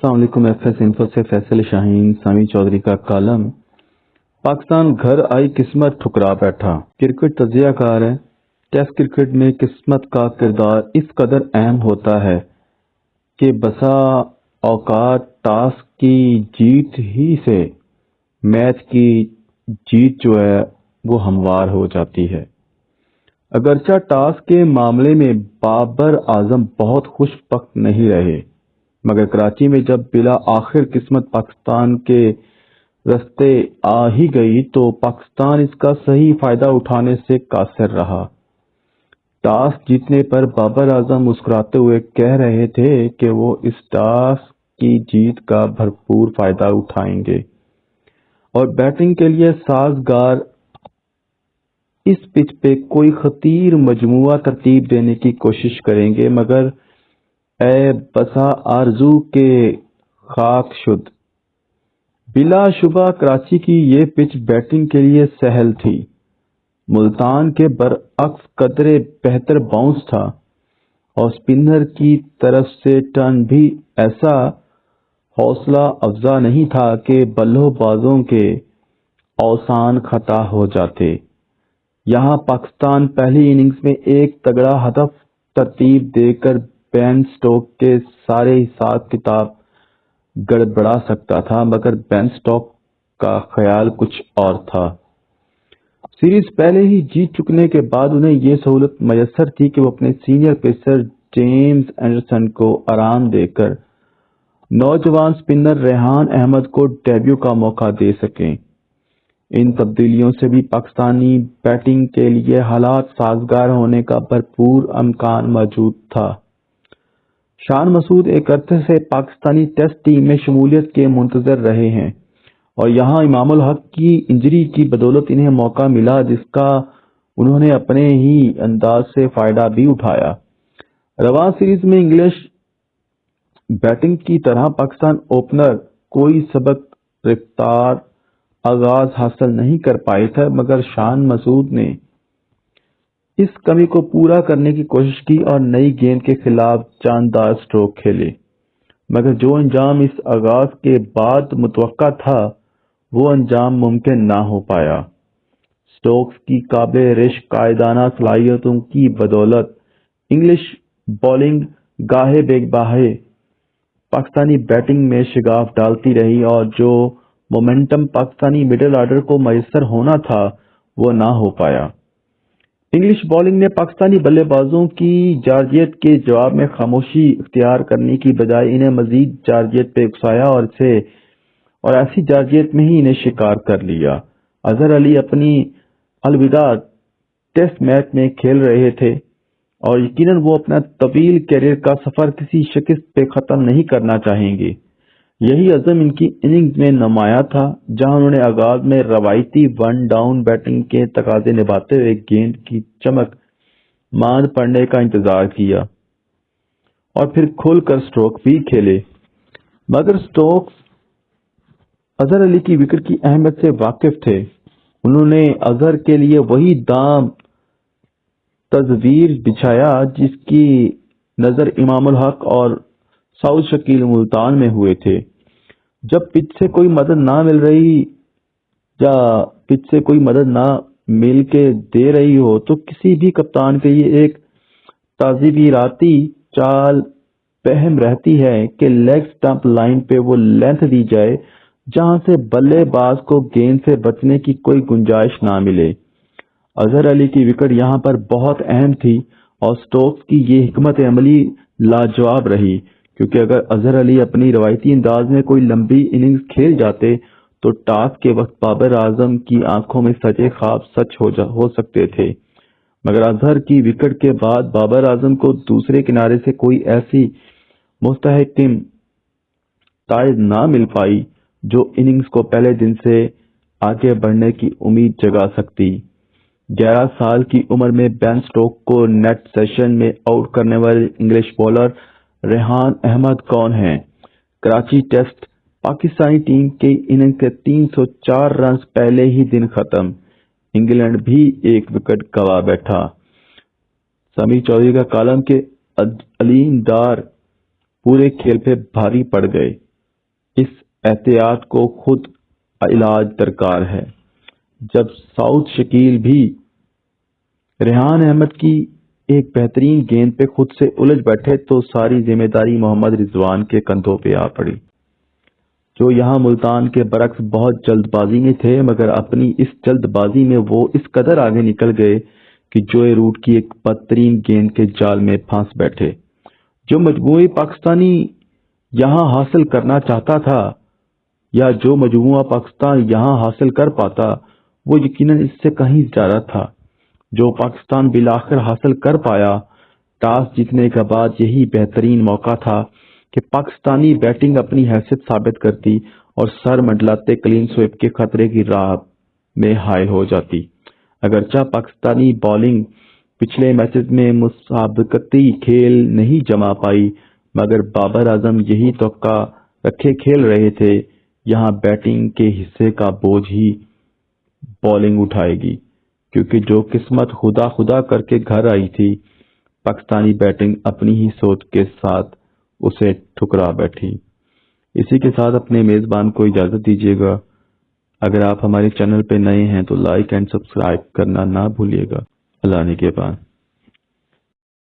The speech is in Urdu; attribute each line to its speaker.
Speaker 1: السلام علیکم۔ ایف ایس انفو سے فیصل شاہین۔ سامی چودھری کا کالم، پاکستان گھر آئی قسمت ٹھکرا بیٹھا۔ کرکٹ تجزیہ کار ہے، ٹیسٹ کرکٹ میں قسمت کا کردار اس قدر اہم ہوتا ہے کہ بسا اوقات ٹاس کی جیت ہی سے میچ کی جیت جو ہے وہ ہموار ہو جاتی ہے۔ اگرچہ ٹاس کے معاملے میں بابر اعظم بہت خوش بخت نہیں رہے، مگر کراچی میں جب بلا آخر قسمت پاکستان کے رستے آ ہی گئی تو پاکستان اس کا صحیح فائدہ اٹھانے سے قاصر رہا۔ ٹاس جیتنے پر بابر اعظم مسکراتے ہوئے کہہ رہے تھے کہ وہ اس ٹاس کی جیت کا بھرپور فائدہ اٹھائیں گے اور بیٹنگ کے لیے سازگار اس پچ پہ کوئی خطیر مجموعہ ترتیب دینے کی کوشش کریں گے، مگر اے بسا آرزو کے خاک شد، بلا شبہ کراچی کی یہ پچ بیٹنگ کے لیے سہل تھی۔ ملتان کے برعکس قدرے بہتر باؤنس تھا اور سپنر کی طرف سے ٹرن بھی ایسا حوصلہ افزا نہیں تھا کہ بلوں بازوں کے اوسان خطا ہو جاتے۔ یہاں پاکستان پہلی اننگز میں ایک تگڑا ہدف ترتیب دے کر بین سٹوک کے سارے حساب کتاب گڑبڑا سکتا تھا، مگر بین سٹوک کا خیال کچھ اور تھا۔ سیریز پہلے ہی جیت چکنے کے بعد انہیں یہ سہولت میسر تھی کہ وہ اپنے سینئر پیسر جیمز اینڈرسن کو آرام دے کر نوجوان سپنر ریحان احمد کو ڈیبیو کا موقع دے سکیں۔ ان تبدیلیوں سے بھی پاکستانی بیٹنگ کے لیے حالات سازگار ہونے کا بھرپور امکان موجود تھا۔ شان مسعود ایک عرصے سے پاکستانی ٹیسٹ ٹیم میں شمولیت کے منتظر رہے ہیں اور یہاں امام الحق کی انجری کی بدولت انہیں موقع ملا جس کا انہوں نے اپنے ہی انداز سے فائدہ بھی اٹھایا۔ رواں سیریز میں انگلش بیٹنگ کی طرح پاکستان اوپنر کوئی سبق رفتار آغاز حاصل نہیں کر پائے تھے، مگر شان مسعود نے اس کمی کو پورا کرنے کی کوشش کی اور نئی گیند کے خلاف جاندار سٹروک کھیلے، مگر جو انجام اس آغاز کے بعد متوقع تھا وہ انجام ممکن نہ ہو پایا۔ سٹوکس کی قابل رشک قائدانہ صلاحیتوں کی بدولت انگلش بولنگ گاہے بے گاہے پاکستانی بیٹنگ میں شگاف ڈالتی رہی اور جو مومنٹم پاکستانی مڈل آرڈر کو میسر ہونا تھا وہ نہ ہو پایا۔ انگلش بولنگ نے پاکستانی بلے بازوں کی جارجیت کے جواب میں خاموشی اختیار کرنے کی بجائے انہیں مزید جارجیت پہ اکسایا اور ایسی جارجیت میں ہی انہیں شکار کر لیا۔ اظہر علی اپنی الوداع ٹیسٹ میچ میں کھیل رہے تھے اور یقیناً وہ اپنا طویل کیریئر کا سفر کسی شکست پہ ختم نہیں کرنا چاہیں گے۔ یہی عزم ان کی اننگز میں نمایاں تھا، جہاں انہوں نے آغاز میں روایتی ون ڈاؤن بیٹنگ کے تقاضے نبھاتے ہوئے گیند کی چمک ماند پڑنے کا انتظار کیا اور پھر کھل کر سٹروک بھی کھیلے، مگر سٹوکس اظہر علی کی وکٹ کی اہمیت سے واقف تھے۔ انہوں نے اظہر کے لیے وہی دام تزویر بچھایا جس کی نظر امام الحق اور سعود شکیل ملتان میں ہوئے تھے۔ جب پچ سے کوئی مدد نہ مل رہی یا پچ سے کوئی مدد نہ مل کے دے رہی ہو تو کسی بھی کپتان کے لیے ایک تعزیراتی چال بہم رہتی ہے کہ لیگ سٹمپ لائن پہ وہ لینتھ دی جائے جہاں سے بلے باز کو گیند سے بچنے کی کوئی گنجائش نہ ملے۔ اظہر علی کی وکٹ یہاں پر بہت اہم تھی اور سٹوکس کی یہ حکمت عملی لاجواب رہی، کیونکہ اگر اظہر علی اپنی روایتی انداز میں کوئی لمبی اننگز کھیل جاتے تو ٹاس کے وقت بابر اعظم کی آنکھوں میں سچے خواب سچ ہو سکتے تھے، مگر اظہر کی وکٹ کے بعد بابر اعظم کو دوسرے کنارے سے کوئی ایسی مستحکم تائید نہ مل پائی جو اننگز کو پہلے دن سے آگے بڑھنے کی امید جگا سکتی۔ 11 سال کی عمر میں بین سٹوک کو نیٹ سیشن میں آؤٹ کرنے والے انگلش بولر ریحان احمد کون ہیں؟ کراچی ٹیسٹ پاکستانی ٹیم کی اننگ کے 304 رنز پہلے ہی دن ختم، انگلینڈ بھی ایک وکٹ گوا بیٹھا۔ سامی چودھری کا کالم کے علیم ڈار پورے کھیل پہ بھاری پڑ گئے۔ اس احتیاط کو خود علاج درکار ہے۔ جب ساؤتھ شکیل بھی ریحان احمد کی ایک بہترین گیند پہ خود سے الجھ بیٹھے تو ساری ذمہ داری محمد رضوان کے کندھوں پہ آ پڑی، جو یہاں ملتان کے برعکس بہت جلد بازی میں تھے، مگر اپنی اس جلد بازی میں وہ اس قدر آگے نکل گئے کہ جوئے روٹ کی ایک بدترین گیند کے جال میں پھنس بیٹھے۔ جو مجموعی پاکستانی یہاں حاصل کرنا چاہتا تھا یا جو مجموعہ پاکستان یہاں حاصل کر پاتا وہ یقیناً اس سے کہیں زیادہ تھا۔ جو پاکستان بالآخر حاصل کر پایا، ٹاس جیتنے کے بعد یہی بہترین موقع تھا کہ پاکستانی بیٹنگ اپنی حیثیت ثابت کرتی اور سر منڈلاتے کلین سویپ کے خطرے کی راہ میں حائل ہو جاتی۔ اگرچہ پاکستانی بالنگ پچھلے میچز میں مسابقتی کھیل نہیں جما پائی، مگر بابر اعظم یہی توقع رکھے کھیل رہے تھے یہاں بیٹنگ کے حصے کا بوجھ ہی بالنگ اٹھائے گی، کیونکہ جو قسمت خدا خدا کر کے گھر آئی تھی، پاکستانی بیٹنگ اپنی ہی سوچ کے ساتھ اسے ٹھکرا بیٹھی۔ اسی کے ساتھ اپنے میزبان کو اجازت دیجیے گا۔ اگر آپ ہمارے چینل پہ نئے ہیں تو لائک اینڈ سبسکرائب کرنا نہ بھولیے گا۔ اللہ نگہبان۔